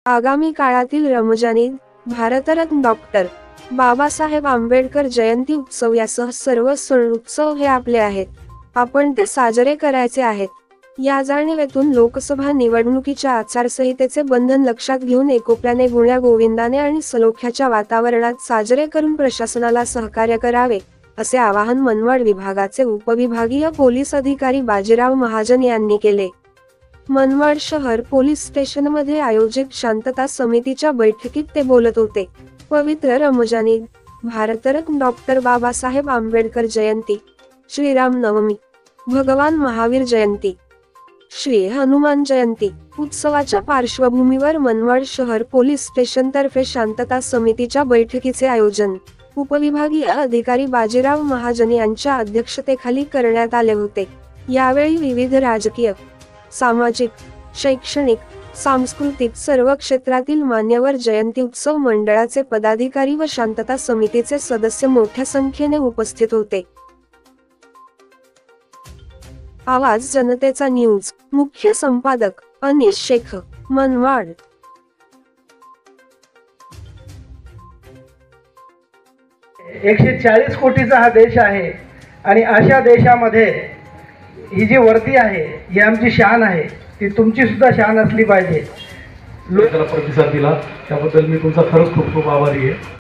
आगामी काळातील रमजान ईद, भारतरत्न डॉक्टर बाबासाहेब आंबेडकर जयंती उत्सव यासह सर्व सण उत्सव हे आपले आहेत. आपण ते साजरे करायचे आहेत. या जाणीवेतून लोकसभा निवडणुकीच्या आचारसंहितेचे बंधन लक्षात घेऊन एकोप्याने गुण्या गोविंदाने आणि सलोख्याच्या वातावरणात साजरे करून प्रशासनाला सहकार्य करावे, असे आवाहन मनमाड विभागाचे उपविभागीय पोलीस अधिकारी बाजीराव महाजन यांनी केले. मनमाड शहर पोलीस स्टेशनमध्ये आयोजित शांतता समितीच्या बैठकीत ते बोलत होते. पवित्र रमजान ईद, भारतरत्न डॉक्टर बाबासाहेब आंबेडकर जयंती, श्रीराम नवमी, भगवान महावीर जयंती, श्री हनुमान जयंती उत्सवाच्या पार्श्वभूमीवर मनमाड शहर पोलीस स्टेशनतर्फे शांतता समितीच्या बैठकीचे आयोजन उपविभागीय अधिकारी बाजीराव महाजन यांच्या अध्यक्षतेखाली करण्यात आले होते. यावेळी विविध राजकीय, सामाजिक, शैक्षणिक, सांस्कृतिक सर्व क्षेत्रातील मान्यवर जयंती उत्सव मंडळाचे पदाधिकारी व शांतता समितीचे सदस्य मोठ्या संख्येने उपस्थित होते. आवाज जनतेचा न्यूज, मुख्य संपादक अनिश शेख, मनमाड. 140 कोटीचा हा देश आहे आणि अशा देशामध्ये ही जी वर्दी आहे ही आमची शान आहे, ती तुमची सुद्धा शान असली पाहिजे. लोकांना प्रतिसाद दिला त्याबद्दल मी तुमचा खरंच खूप खूप आभारी आहे.